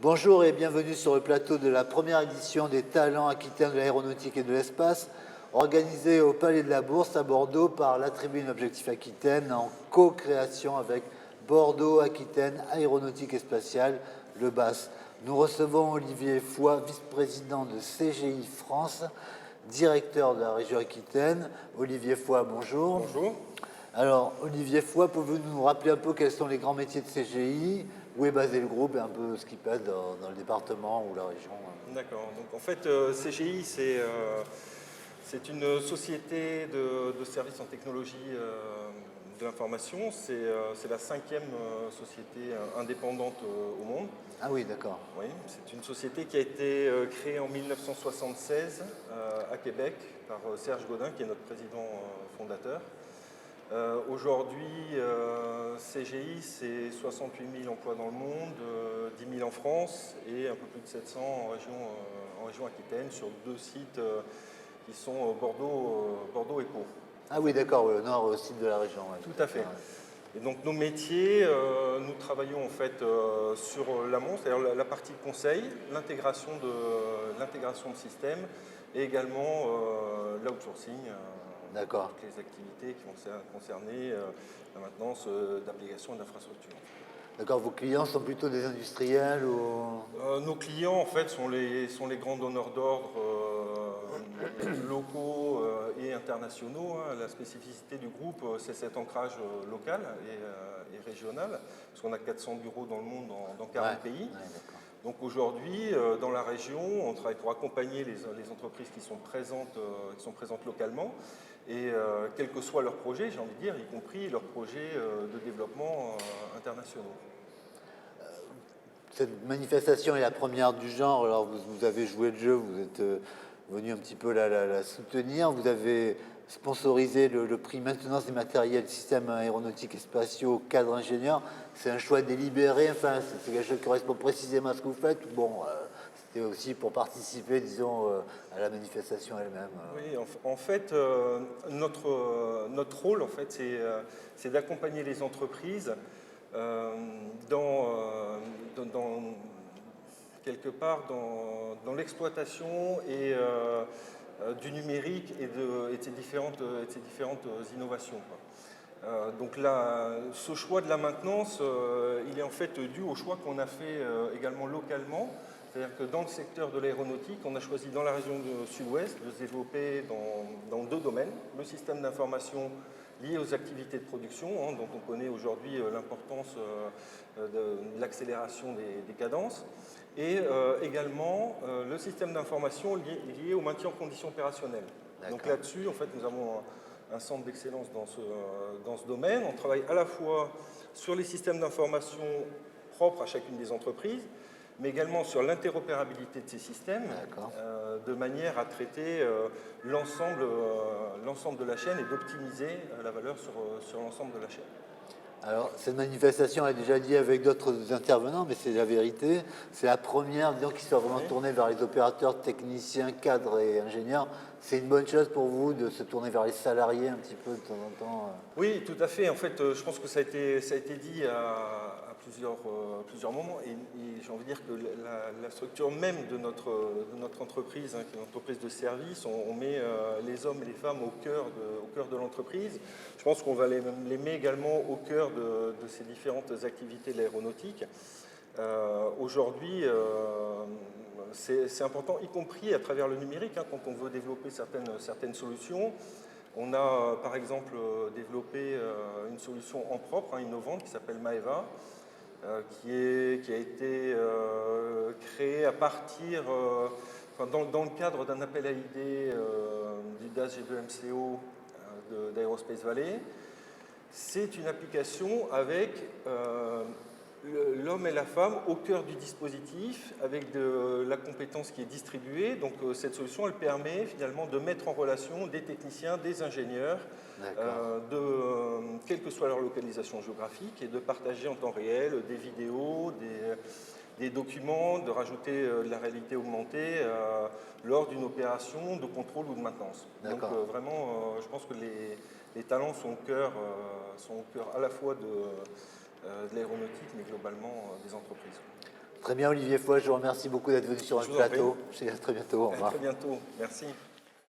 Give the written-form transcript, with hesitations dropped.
Bonjour et bienvenue sur le plateau de la première édition des Talents aquitains de l'aéronautique et de l'espace, organisée au Palais de la Bourse à Bordeaux par la Tribune Objectif Aquitaine en co-création avec Bordeaux Aquitaine Aéronautique et Spatiale, le BAS. Nous recevons Olivier Foy, vice-président de CGI France, directeur de la région Aquitaine. Olivier Foy, bonjour. Bonjour. Alors, Olivier Foy, pouvez-vous nous rappeler un peu quels sont les grands métiers de CGI, où est basé le groupe et un peu ce qui passe dans le département ou la région? D'accord. Donc en fait, CGI, c'est une société de services en technologie de l'information. C'est la cinquième société indépendante au monde. Ah oui, d'accord. Oui, c'est une société qui a été créée en 1976 à Québec par Serge Godin, qui est notre président fondateur. Aujourd'hui, CGI, c'est 68 000 emplois dans le monde, 10 000 en France et un peu plus de 700 en région Aquitaine sur deux sites qui sont Bordeaux et Pau. Ah oui, d'accord, oui, au nord, au sud de la région. Ouais. Tout à fait. Et donc nos métiers, nous travaillons en fait sur l'amont, c'est-à-dire la partie conseil, l'intégration de systèmes et également l'outsourcing. D'accord. Toutes les activités qui vont concerner la maintenance d'applications et d'infrastructures. D'accord, vos clients sont plutôt des industriels ou... Nos clients en fait sont les grands donneurs d'ordre locaux et internationaux. Hein. La spécificité du groupe, c'est cet ancrage local et régional, parce qu'on a 400 bureaux dans le monde, dans 40 pays. Ouais, donc aujourd'hui, dans la région, on travaille pour accompagner les entreprises qui sont présentes localement. Et quels que soient leurs projets, j'ai envie de dire, y compris leurs projets de développement internationaux. Cette manifestation est la première du genre, alors vous avez joué le jeu, vous êtes venu un petit peu la soutenir, vous avez sponsorisé le prix maintenance des matériels, systèmes aéronautiques et spatiaux, cadre ingénieur. C'est un choix délibéré, enfin c'est quelque chose qui correspond précisément à ce que vous faites. Bon, c'était aussi pour participer, disons, à la manifestation elle-même. Oui, en fait, notre rôle, en fait, c'est d'accompagner les entreprises quelque part dans l'exploitation et du numérique et de ces différentes innovations. Donc là, ce choix de la maintenance, il est en fait dû au choix qu'on a fait également localement. C'est-à-dire que dans le secteur de l'aéronautique, on a choisi dans la région du Sud-Ouest de se développer dans deux domaines. Le système d'information lié aux activités de production, hein, dont on connaît aujourd'hui l'importance de l'accélération des cadences, et également le système d'information lié au maintien en conditions opérationnelles. Donc là-dessus, en fait, nous avons un centre d'excellence dans ce domaine. On travaille à la fois sur les systèmes d'information propres à chacune des entreprises, mais également sur l'interopérabilité de ces systèmes, de manière à traiter l'ensemble de la chaîne et d'optimiser la valeur sur l'ensemble de la chaîne. Alors, cette manifestation a déjà dit avec d'autres intervenants, mais c'est la vérité. C'est la première, disons, qui soit vraiment tournée vers les opérateurs, techniciens, cadres et ingénieurs. C'est une bonne chose pour vous de se tourner vers les salariés un petit peu de temps en temps? Oui, tout à fait. En fait, je pense que ça a été dit à plusieurs moments. Et j'ai envie de dire que la structure même de notre entreprise, hein, qui est une entreprise de service, on met les hommes et les femmes au cœur de l'entreprise. Je pense qu'on va les met également au cœur de ces différentes activités de l'aéronautique. Aujourd'hui, c'est important, y compris à travers le numérique, hein, quand on veut développer certaines solutions. On a par exemple développé une solution en propre, hein, innovante, qui s'appelle Maeva, qui a été créée à partir, dans le cadre d'un appel à idées du DAS G2MCO d'Aerospace Valley. C'est une application avec l'homme et la femme au cœur du dispositif, avec de la compétence qui est distribuée. Donc cette solution, elle permet finalement de mettre en relation des techniciens, des ingénieurs, quelle que soit leur localisation géographique, et de partager en temps réel des vidéos, des documents, de rajouter de la réalité augmentée lors d'une opération de contrôle ou de maintenance. Donc vraiment, je pense que les talents sont au cœur à la fois de l'aéronautique, mais globalement des entreprises. Très bien, Olivier Foix, je vous remercie beaucoup d'être venu sur Je notre vous en prie. plateau. Je vous dis à très bientôt. Au À revoir. très bientôt. Merci.